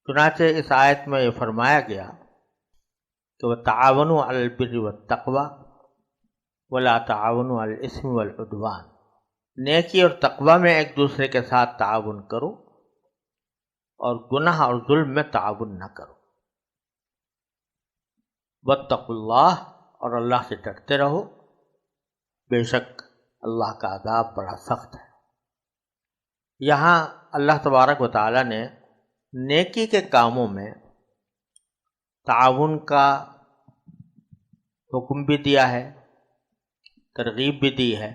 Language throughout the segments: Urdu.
چنانچہ اس آیت میں یہ فرمایا گیا کہ وَتَعَاوَنُوا عَلَى الْبِرِّ وَالتَّقْوَى وَلَا تَعَاوَنُوا عَلَى الْإِثْمِ وَالْعُدْوَانِ، نیکی اور تقوی میں ایک دوسرے کے ساتھ تعاون کرو اور گناہ اور ظلم میں تعاون نہ کرو۔ وَاتَّقُوا اللَّهَ، اور اللہ سے ڈرتے رہو، بے شک اللہ کا عذاب بڑا سخت ہے۔ یہاں اللہ تبارک و تعالی نے نیکی کے کاموں میں تعاون کا حکم بھی دیا ہے، ترغیب بھی دی ہے،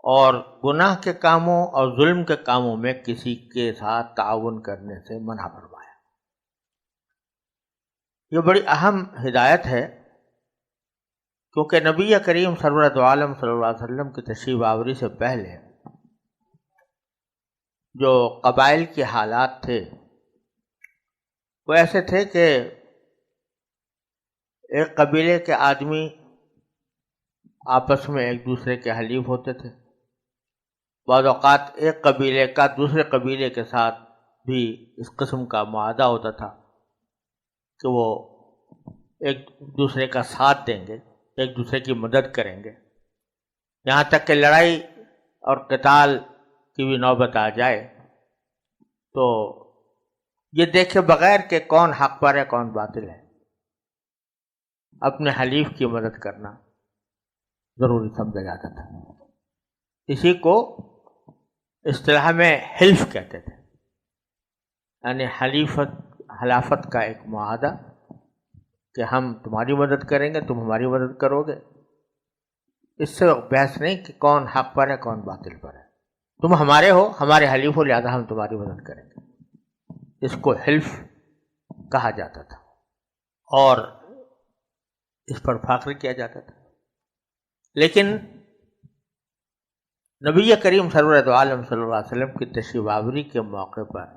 اور گناہ کے کاموں اور ظلم کے کاموں میں کسی کے ساتھ تعاون کرنے سے منع فرمایا۔ یہ بڑی اہم ہدایت ہے، کیونکہ نبی کریم سرورت عالم صلی اللہ علیہ وسلم کی تشریف آوری سے پہلے جو قبائل کے حالات تھے وہ ایسے تھے کہ ایک قبیلے کے آدمی آپس میں ایک دوسرے کے حلیف ہوتے تھے، بعض اوقات ایک قبیلے کا دوسرے قبیلے کے ساتھ بھی اس قسم کا معاہدہ ہوتا تھا کہ وہ ایک دوسرے کا ساتھ دیں گے، ایک دوسرے کی مدد کریں گے، یہاں تک کہ لڑائی اور قتال کی بھی نوبت آ جائے تو یہ دیکھے بغیر کہ کون حق پر ہے کون باطل ہے، اپنے حلیف کی مدد کرنا ضروری سمجھا جاتا تھا۔ اسی کو اصطلاح میں حلف کہتے تھے، یعنی حلافت کا ایک معاہدہ کہ ہم تمہاری مدد کریں گے، تم ہماری مدد کرو گے۔ اس سے بحث نہیں کہ کون حق پر ہے کون باطل پر ہے، تم ہمارے ہو، ہمارے حلیف ہو، لہذا ہم تمہاری مدد کریں گے۔ اس کو حلف کہا جاتا تھا اور اس پر فخر کیا جاتا تھا۔ لیکن نبی کریم سرورت عالم صلی اللہ علیہ وسلم کی تشریف آوری کے موقع پر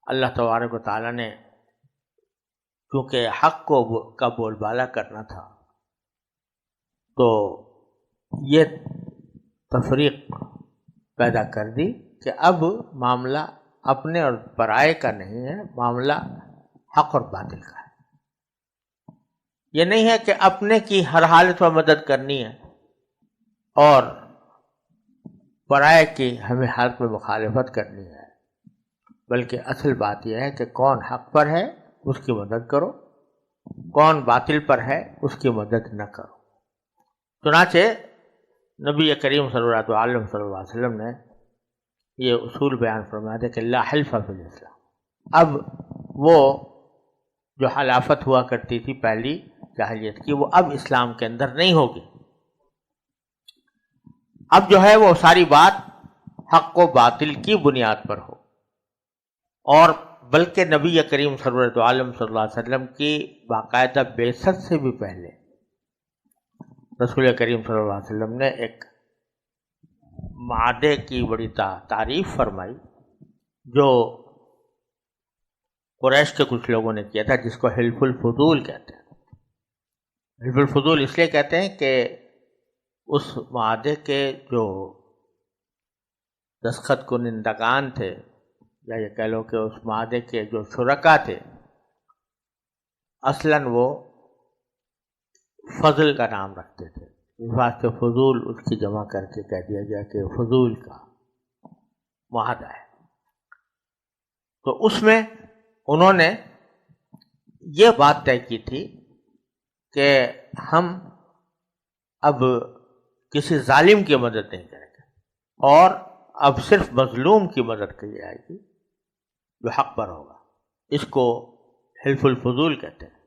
اللہ تبارک و تعالی نے کیونکہ حق کا بول بالا کرنا تھا تو یہ تفریق پیدا کر دی کہ اب معاملہ اپنے اور پرائے کا نہیں ہے، معاملہ حق اور باطل کا ہے۔ یہ نہیں ہے کہ اپنے کی ہر حالت میں مدد کرنی ہے اور پرائے کی ہمیں حالت میں مخالفت کرنی ہے، بلکہ اصل بات یہ ہے کہ کون حق پر ہے اس کی مدد کرو، کون باطل پر ہے اس کی مدد نہ کرو۔ چنانچہ نبی کریم صلی اللہ علیہ وسلم نے یہ اصول بیان فرمایا تھا کہ لا حلف فی الاسلام۔ اب وہ جو حلافت ہوا کرتی تھی پہلی جاہلیت کی، وہ اب اسلام کے اندر نہیں ہوگی۔ اب جو ہے وہ ساری بات حق و باطل کی بنیاد پر ہو، اور بلکہ نبی کریم سرورت عالم صلی اللہ علیہ وسلم کی باقاعدہ بعثت سے بھی پہلے رسول کریم صلی اللہ علیہ وسلم نے ایک معاہدے کی بڑی تعریف فرمائی جو قریش کے کچھ لوگوں نے کیا تھا، جس کو حلف الفضول کہتے ہیں۔ حلف الفضول اس لیے کہتے ہیں کہ اس معاہدے کے جو دستخط کنندگان تھے، یا یہ کہہ لو کہ اس معاہدے کے جو شرکا تھے، اصلاً وہ فضل کا نام رکھتے تھے، اس واسطے فضول اس کی جمع کر کے کہہ دیا گیا کہ فضول کا معاہدہ ہے۔ تو اس میں انہوں نے یہ بات طے کی تھی کہ ہم اب کسی ظالم کی مدد نہیں کریں گے، اور اب صرف مظلوم کی مدد کی جائے گی جو حق پر ہوگا۔ اس کو حلف الفضول کہتے ہیں۔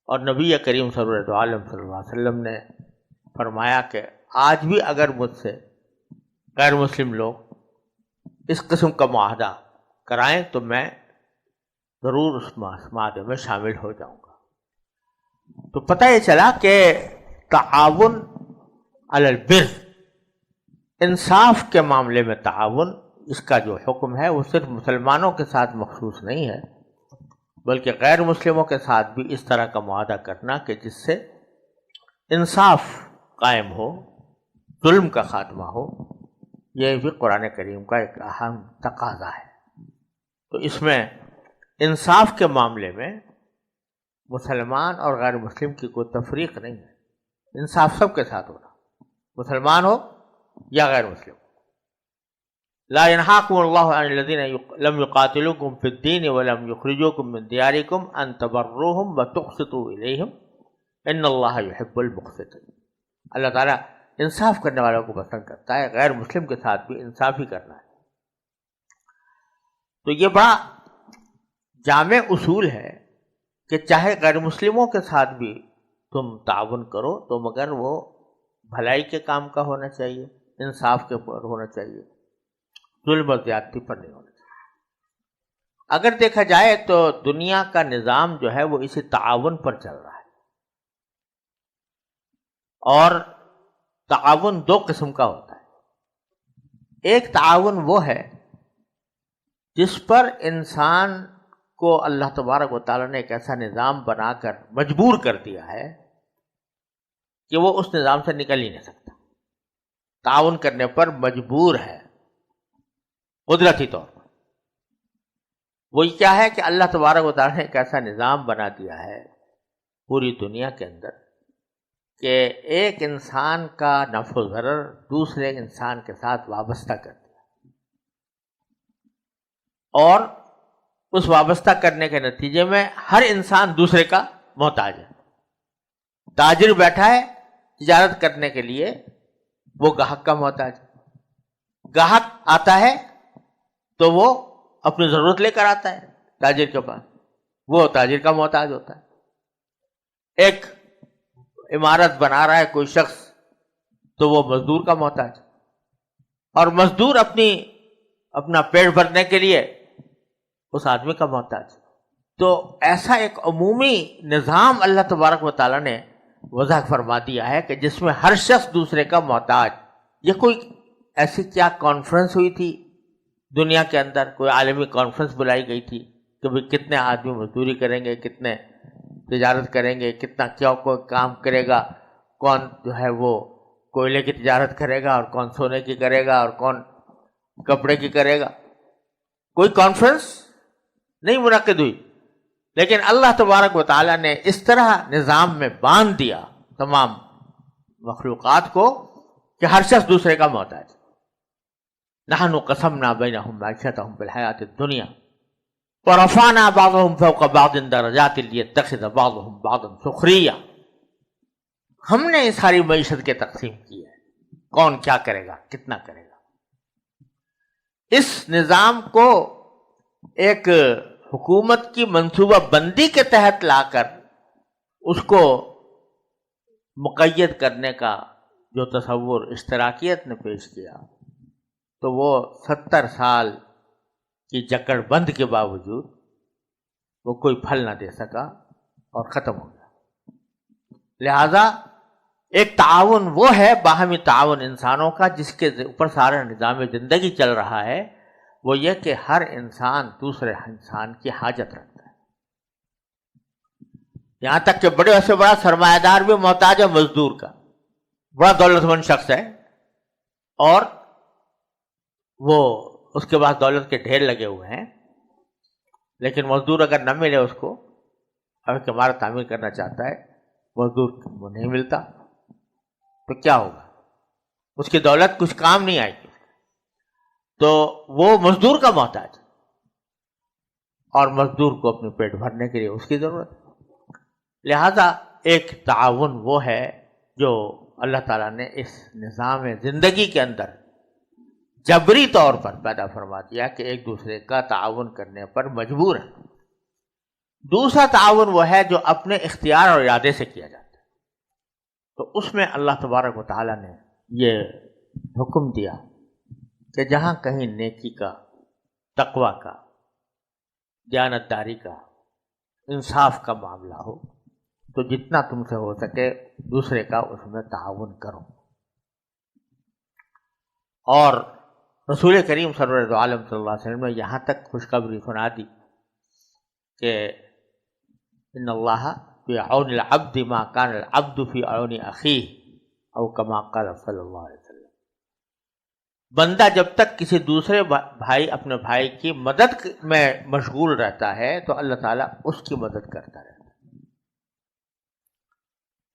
اور نبی کریم صلی اللہ علیہ وسلم نے فرمایا کہ آج بھی اگر مجھ سے غیر مسلم لوگ اس قسم کا معاہدہ کرائیں تو میں ضرور اس معاہدے میں شامل ہو جاؤں گا۔ تو پتہ یہ چلا کہ تعاون علی البر، انصاف کے معاملے میں تعاون، اس کا جو حکم ہے وہ صرف مسلمانوں کے ساتھ مخصوص نہیں ہے، بلکہ غیر مسلموں کے ساتھ بھی اس طرح کا معاہدہ کرنا کہ جس سے انصاف قائم ہو، ظلم کا خاتمہ ہو، یہ بھی قرآن کریم کا ایک اہم تقاضا ہے۔ تو اس میں انصاف کے معاملے میں مسلمان اور غیر مسلم کی کوئی تفریق نہیں ہے، انصاف سب کے ساتھ ہونا، مسلمان ہو یا غیر مسلم۔ لا ينهاكم الله عن الذين لم يقاتلوكم في الدين ولم يخرجوكم من دياركم ان تبروهم وتقسطوا اليهم ان الله يحب المقسطين۔ اللہ تعالیٰ انصاف کرنے والوں کو پسند کرتا ہے، غیر مسلم کے ساتھ بھی انصاف ہی کرنا ہے۔ تو یہ بڑا جامع اصول ہے کہ چاہے غیر مسلموں کے ساتھ بھی تم تعاون کرو تو مگر وہ بھلائی کے کام کا ہونا چاہیے، انصاف کے پر ہونا چاہیے، ظلم و زیادتی پر نہیں ہونا چاہیے۔ اگر دیکھا جائے تو دنیا کا نظام جو ہے وہ اسی تعاون پر چل رہا ہے، اور تعاون دو قسم کا ہوتا ہے۔ ایک تعاون وہ ہے جس پر انسان کو اللہ تبارک و تعالیٰ نے ایک ایسا نظام بنا کر مجبور کر دیا ہے کہ وہ اس نظام سے نکل ہی نہیں سکتا، تعاون کرنے پر مجبور ہے قدرتی طور پر۔ وہی کیا ہے کہ اللہ تبارک و تعالیٰ نے ایک ایسا نظام بنا دیا ہے پوری دنیا کے اندر کہ ایک انسان کا نفع و ضرر دوسرے انسان کے ساتھ وابستہ کر دیا، اور اس وابستہ کرنے کے نتیجے میں ہر انسان دوسرے کا محتاج ہے۔ تاجر بیٹھا ہے تجارت کرنے کے لیے، وہ گاہک کا محتاج ہے، گاہک آتا ہے تو وہ اپنی ضرورت لے کر آتا ہے تاجر کے پاس، وہ تاجر کا محتاج ہوتا ہے۔ ایک عمارت بنا رہا ہے کوئی شخص تو وہ مزدور کا محتاج، اور مزدور اپنا پیٹ بھرنے کے لیے اس آدمی کا محتاج۔ تو ایسا ایک عمومی نظام اللہ تبارک و تعالیٰ نے وضع فرما دیا ہے کہ جس میں ہر شخص دوسرے کا محتاج۔ یہ کوئی ایسی کیا کانفرنس ہوئی تھی دنیا کے اندر، کوئی عالمی کانفرنس بلائی گئی تھی کہ بھئی کتنے آدمی مزدوری کریں گے، کتنے تجارت کریں گے، کتنا کیا کوئی کام کرے گا، کون جو ہے وہ کوئلے کی تجارت کرے گا اور کون سونے کی کرے گا اور کون کپڑے کی کرے گا؟ کوئی کانفرنس نہیں منعقد ہوئی، لیکن اللہ تبارک و تعالیٰ نے اس طرح نظام میں باندھ دیا تمام مخلوقات کو کہ ہر شخص دوسرے کا محتاج۔ نحن قسمنا بینہم معیشتہم فی الحیاۃ الدنیا ورفعنا بعضهم فوق بعض درجات لیتخذ بعضهم بعضا سخریا۔ ہم نے ساری معیشت کے تقسیم کی ہے، کون کیا کرے گا، کتنا کرے گا۔ اس نظام کو ایک حکومت کی منصوبہ بندی کے تحت لا کر اس کو مقید کرنے کا جو تصور اشتراکیت نے پیش کیا، تو وہ 70 سال کی جکڑ بند کے باوجود وہ کوئی پھل نہ دے سکا اور ختم ہو گیا۔ لہذا ایک تعاون وہ ہے، باہمی تعاون انسانوں کا، جس کے اوپر سارا نظام زندگی چل رہا ہے، وہ یہ کہ ہر انسان دوسرے انسان کی حاجت رکھتا ہے، یہاں تک کہ بڑے سے بڑا سرمایہ دار بھی محتاج ہے مزدور کا، بڑا دولت مند شخص ہے اور وہ اس کے پاس دولت کے ڈھیر لگے ہوئے ہیں، لیکن مزدور اگر نہ ملے اس کو، اگر کمارہ تعمیر کرنا چاہتا ہے، مزدور وہ نہیں ملتا، تو کیا ہوگا؟ اس کی دولت کچھ کام نہیں آئے گی، تو وہ مزدور کا محتاج، اور مزدور کو اپنے پیٹ بھرنے کے لیے اس کی ضرورت ہے۔ لہذا ایک تعاون وہ ہے جو اللہ تعالیٰ نے اس نظام زندگی کے اندر جبری طور پر پیدا فرما دیا کہ ایک دوسرے کا تعاون کرنے پر مجبور ہے۔ دوسرا تعاون وہ ہے جو اپنے اختیار اور ارادے سے کیا جاتا ہے، تو اس میں اللہ تبارک و تعالیٰ نے یہ حکم دیا کہ جہاں کہیں نیکی کا، تقوی کا، دیانتداری کا، انصاف کا معاملہ ہو تو جتنا تم سے ہو سکے دوسرے کا اس میں تعاون کرو۔ اور رسول کریم سرور عالم صلی اللہ علیہ وسلم نے یہاں تک خوشخبری سنا دی کہ ان اللہ فی عون العبد ما کان العبد فی عون اخیہ، او کما قال صلی اللہ علیہ وسلم، بندہ جب تک کسی دوسرے بھائی اپنے بھائی کی مدد میں مشغول رہتا ہے تو اللہ تعالیٰ اس کی مدد کرتا رہتا ہے.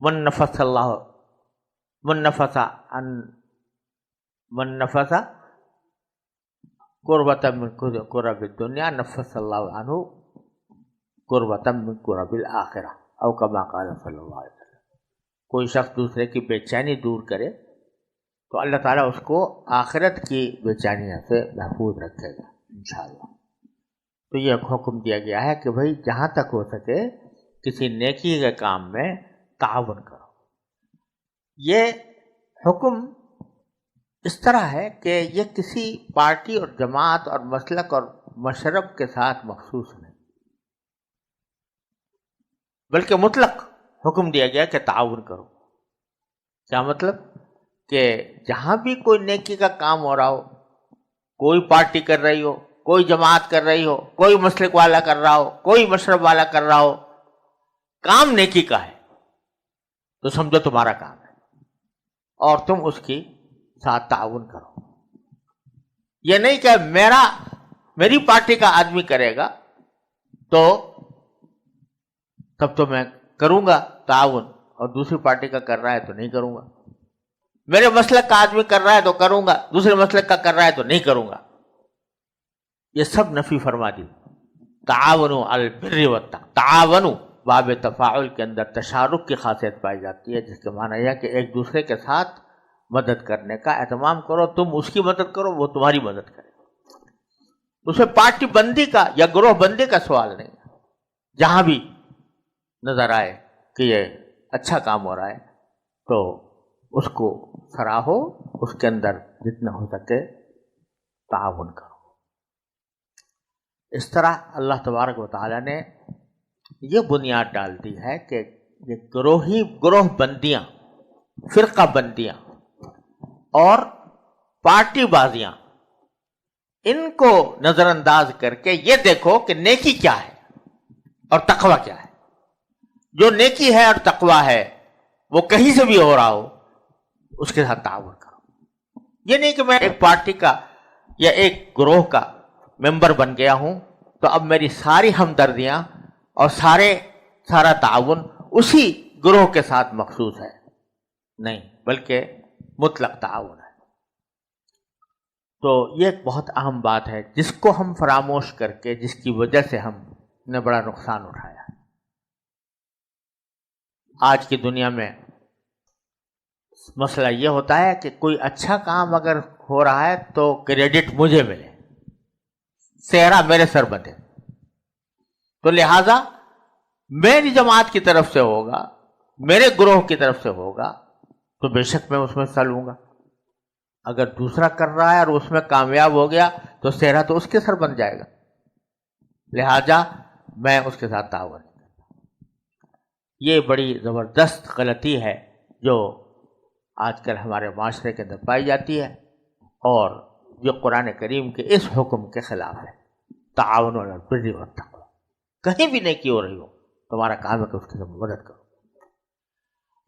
من نفس قربۃ من قرب الدنیا نفس اللہ عنہ قربۃ من قرب الآخرہ او کما قال صلی اللہ علیہ وسلم. کوئی شخص دوسرے کی بے چینی دور کرے تو اللہ تعالیٰ اس کو آخرت کی بے چینیوں سے محفوظ رکھے گا انشاءاللہ. تو یہ حکم دیا گیا ہے کہ بھائی جہاں تک ہو سکے کسی نیکی کے کام میں تعاون کرو. یہ حکم اس طرح ہے کہ یہ کسی پارٹی اور جماعت اور مسلک اور مشرب کے ساتھ مخصوص نہیں، بلکہ مطلق حکم دیا گیا کہ تعاون کرو. کیا مطلب؟ کہ جہاں بھی کوئی نیکی کا کام ہو رہا ہو، کوئی پارٹی کر رہی ہو، کوئی جماعت کر رہی ہو، کوئی مسلک والا کر رہا ہو، کوئی مشرب والا کر رہا ہو، کام نیکی کا ہے تو سمجھو تمہارا کام ہے اور تم اس کی ساتھ تعاون کرو. یہ نہیں کہ میری پارٹی کا آدمی کرے گا تو تب تو میں کروں گا تعاون، اور دوسری پارٹی کا کر رہا ہے تو نہیں کروں گا. میرے مسلک کا آدمی کر رہا ہے تو کروں گا، دوسرے مسلک کا کر رہا ہے تو نہیں کروں گا. یہ سب نفی فرما دی. تعاونوا علی البر والتقوی. تعاونوا باب تفاعل کے اندر تشارک کی خاصیت پائی جاتی ہے، جس کے معنی یہ ہے کہ ایک دوسرے کے ساتھ مدد کرنے کا اہتمام کرو. تم اس کی مدد کرو، وہ تمہاری مدد کرے. اس میں پارٹی بندی کا یا گروہ بندی کا سوال نہیں. جہاں بھی نظر آئے کہ یہ اچھا کام ہو رہا ہے تو اس کو سراہو، اس کے اندر جتنا ہو سکے تعاون کرو. اس طرح اللہ تبارک و تعالیٰ نے یہ بنیاد ڈال دی ہے کہ یہ گروہ بندیاں، فرقہ بندیاں اور پارٹی بازیاں، ان کو نظر انداز کر کے یہ دیکھو کہ نیکی کیا ہے اور تقوی کیا ہے. جو نیکی ہے اور تقوی ہے وہ کہیں سے بھی ہو رہا ہو اس کے ساتھ تعاون کرو. یہ نہیں کہ میں ایک پارٹی کا یا ایک گروہ کا ممبر بن گیا ہوں تو اب میری ساری ہمدردیاں اور سارا تعاون اسی گروہ کے ساتھ مخصوص ہے. نہیں، بلکہ مطلق تعاون ہے. تو یہ ایک بہت اہم بات ہے جس کو ہم فراموش کر کے، جس کی وجہ سے ہم نے بڑا نقصان اٹھایا. آج کی دنیا میں مسئلہ یہ ہوتا ہے کہ کوئی اچھا کام اگر ہو رہا ہے تو کریڈٹ مجھے ملے، سہرا میرے سر بندھے. تو لہذا میری جماعت کی طرف سے ہوگا، میرے گروہ کی طرف سے ہوگا تو بے شک میں اس میں حصہ لوں گا. اگر دوسرا کر رہا ہے اور اس میں کامیاب ہو گیا تو سہرا تو اس کے سر بن جائے گا، لہذا میں اس کے ساتھ تعاون نہیں کرتا. یہ بڑی زبردست غلطی ہے جو آج کل ہمارے معاشرے کے اندر پائی جاتی ہے، اور جو قرآن کریم کے اس حکم کے خلاف ہے. تعاون علی البر والتقوی. کہیں بھی نیکی ہو رہی ہو، تمہارا کام ہے کہ اس کی مدد کرو.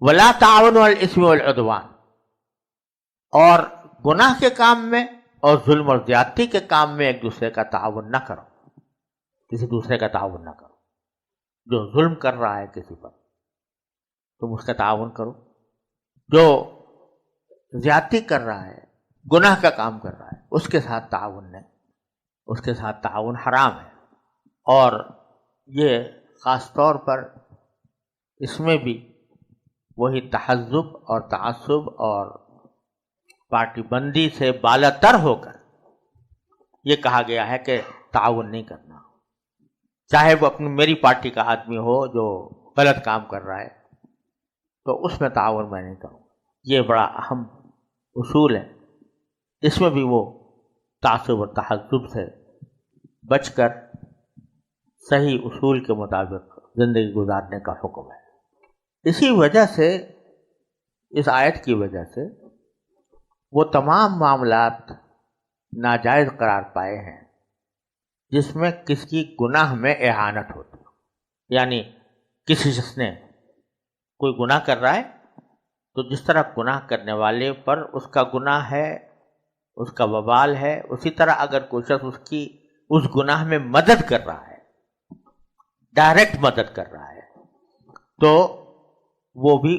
ولا تعاون علی الاثم والعدوان. اور گناہ کے کام میں اور ظلم اور زیادتی کے کام میں ایک دوسرے کا تعاون نہ کرو، کسی دوسرے کا تعاون نہ کرو. جو ظلم کر رہا ہے کسی پر تم اس کا تعاون کرو، جو زیادتی کر رہا ہے، گناہ کا کام کر رہا ہے، اس کے ساتھ تعاون نہیں. اس کے ساتھ تعاون حرام ہے. اور یہ خاص طور پر اس میں بھی وہی تحزب اور تعصب اور پارٹی بندی سے بالا تر ہو کر یہ کہا گیا ہے کہ تعاون نہیں کرنا، چاہے وہ میری پارٹی کا آدمی ہو جو غلط کام کر رہا ہے تو اس میں تعاون میں نہیں کروں. یہ بڑا اہم اصول ہے. اس میں بھی وہ تعصب اور تحزب سے بچ کر صحیح اصول کے مطابق زندگی گزارنے کا حکم ہے. اسی وجہ سے، اس آیت کی وجہ سے وہ تمام معاملات ناجائز قرار پائے ہیں جس میں کسی گناہ میں اعانت ہوتی ہے. یعنی کسی شخص نے کوئی گناہ کر رہا ہے تو جس طرح گناہ کرنے والے پر اس کا گناہ ہے اس کا وبال ہے. اسی طرح اگر کوئی شخص اس گناہ میں مدد کر رہا ہے، ڈائریکٹ مدد کر رہا ہے، تو وہ بھی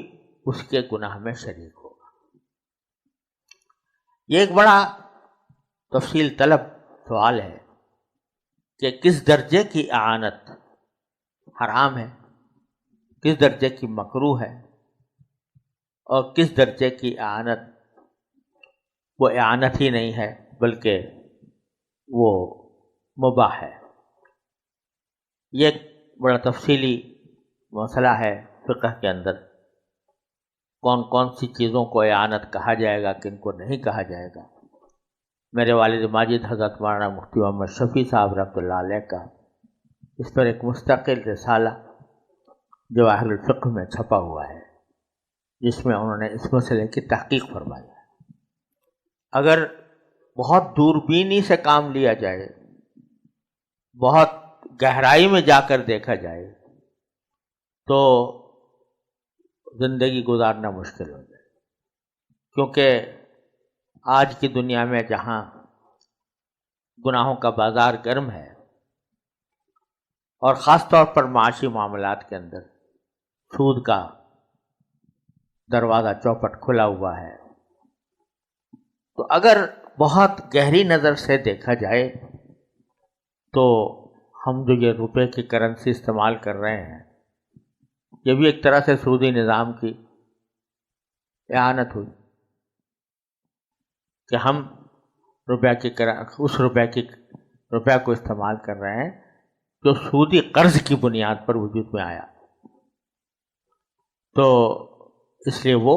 اس کے گناہ میں شریک ہوگا. یہ ایک بڑا تفصیل طلب سوال ہے کہ کس درجے کی اعانت حرام ہے، کس درجے کی مکروہ ہے، اور کس درجے کی اعانت وہ اعانت ہی نہیں ہے بلکہ وہ مباح ہے. یہ ایک بڑا تفصیلی مسئلہ ہے فقہ کے اندر. کون کون سی چیزوں کو اعانت کہا جائے گا، کن کو نہیں کہا جائے گا. میرے والد ماجد حضرت مولانا مفتی محمد شفیع صاحب رحمۃ اللہ علیہ کا اس پر ایک مستقل رسالہ جواہر الفقہ میں چھپا ہوا ہے، جس میں انہوں نے اس مسئلے کی تحقیق فرمائی ہے. اگر بہت دوربینی سے کام لیا جائے، بہت گہرائی میں جا کر دیکھا جائے، تو زندگی گزارنا مشکل ہو جائے. کیونکہ آج کی دنیا میں جہاں گناہوں کا بازار گرم ہے، اور خاص طور پر معاشی معاملات کے اندر سود کا دروازہ چوپٹ کھلا ہوا ہے، تو اگر بہت گہری نظر سے دیکھا جائے تو ہم جو یہ روپے کی کرنسی استعمال کر رہے ہیں، یہ بھی ایک طرح سے سودی نظام کی اعانت ہوئی کہ ہم اس روپے کو استعمال کر رہے ہیں جو سودی قرض کی بنیاد پر وجود میں آیا. تو اس لیے وہ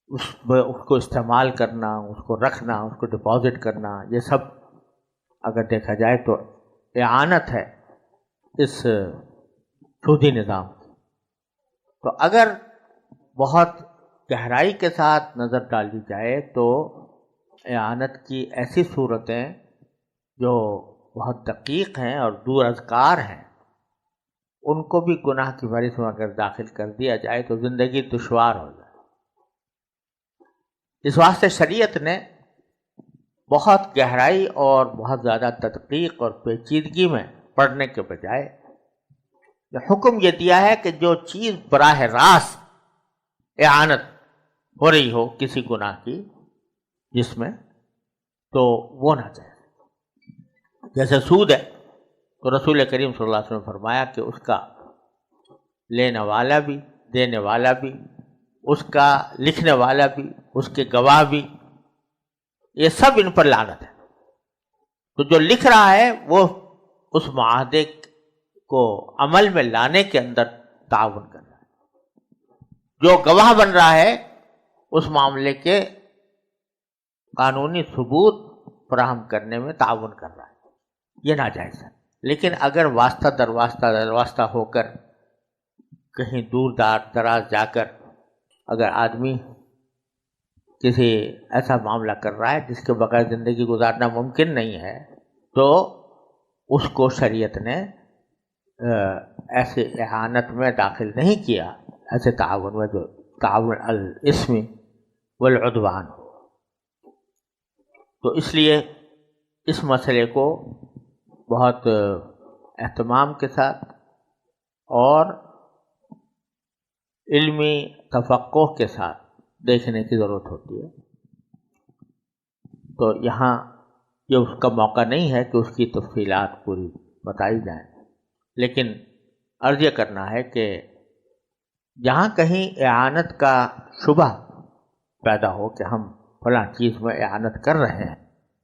اس کو استعمال کرنا، اس کو رکھنا، اس کو ڈپازٹ کرنا، یہ سب اگر دیکھا جائے تو اعانت ہے اس سودی نظام کی. تو اگر بہت گہرائی کے ساتھ نظر ڈالی جائے تو اعانت کی ایسی صورتیں جو بہت دقیق ہیں اور دور از کار ہیں، ان کو بھی گناہ کی فہرست میں اگر داخل کر دیا جائے تو زندگی دشوار ہو جائے. اس واسطے شریعت نے بہت گہرائی اور بہت زیادہ تدقیق اور پیچیدگی میں پڑھنے کے بجائے حکم یہ دیا ہے کہ جو چیز براہ راست اعانت ہو رہی ہو کسی گناہ کی جس میں، تو وہ نہ چاہے. جیسے سود ہے تو رسول کریم صلی اللہ علیہ وسلم نے فرمایا کہ اس کا لینے والا بھی، دینے والا بھی، اس کا لکھنے والا بھی، اس کے گواہ بھی، یہ سب ان پر لعنت ہے. تو جو لکھ رہا ہے وہ اس معاہدے کو عمل میں لانے کے اندر تعاون کر رہا ہے، جو گواہ بن رہا ہے اس معاملے کے قانونی ثبوت فراہم کرنے میں تعاون کر رہا ہے. یہ ناجائز ہے. لیکن اگر واسطہ در واسطہ ہو کر کہیں دور دراز جا کر اگر آدمی کسی ایسا معاملہ کر رہا ہے جس کے بغیر زندگی گزارنا ممکن نہیں ہے، تو اس کو شریعت نے ایسے اعانت میں داخل نہیں کیا، ایسے تعاون میں جو تعاون الاسم والعدوان ہو. تو اس لیے اس مسئلے کو بہت اہتمام کے ساتھ اور علمی تفقہ کے ساتھ دیکھنے کی ضرورت ہوتی ہے. تو یہاں یہ اس کا موقع نہیں ہے کہ اس کی تفصیلات پوری بتائی جائیں، لیکن عرض یہ کرنا ہے کہ جہاں کہیں اعانت کا شبہ پیدا ہو کہ ہم فلاں چیز میں اعانت کر رہے ہیں،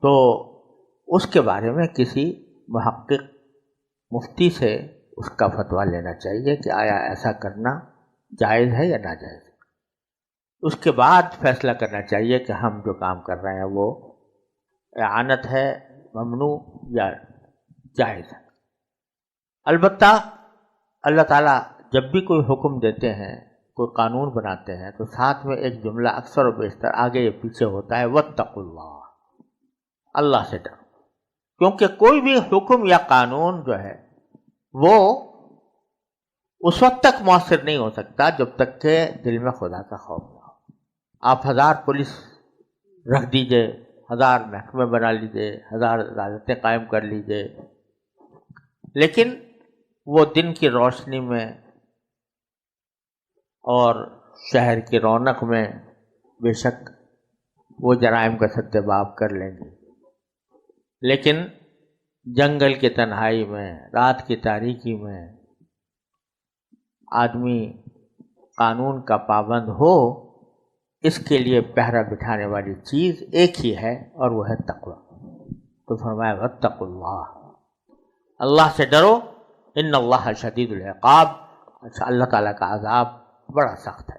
تو اس کے بارے میں کسی محقق مفتی سے اس کا فتویٰ لینا چاہیے کہ آیا ایسا کرنا جائز ہے یا ناجائز. اس کے بعد فیصلہ کرنا چاہیے کہ ہم جو کام کر رہے ہیں وہ اعانت ہے، ممنوع یا جائز ہے. البتہ اللہ تعالیٰ جب بھی کوئی حکم دیتے ہیں، کوئی قانون بناتے ہیں، تو ساتھ میں ایک جملہ اکثر و بیشتر آگے یا پیچھے ہوتا ہے، واتقوا اللہ، اللہ سے ڈرو. کیونکہ کوئی بھی حکم یا قانون جو ہے وہ اس وقت تک مؤثر نہیں ہو سکتا جب تک کہ دل میں خدا کا خوف نہ ہو. آپ 1000 پولیس رکھ دیجئے، 1000 محکمے بنا لیجئے، 1000 عدالتیں قائم کر لیجئے، لیکن وہ دن کی روشنی میں اور شہر کی رونق میں بے شک وہ جرائم کا سدباب کر لیں گے، لیکن جنگل کی تنہائی میں، رات کی تاریکی میں آدمی قانون کا پابند ہو، اس کے لیے پہرا بٹھانے والی چیز ایک ہی ہے اور وہ ہے تقوی۔ تو فرمایا واتقوا اللہ، اللہ سے ڈرو، ان اللہ شدید العقاب، اللہ تعالیٰ کا عذاب بڑا سخت ہے۔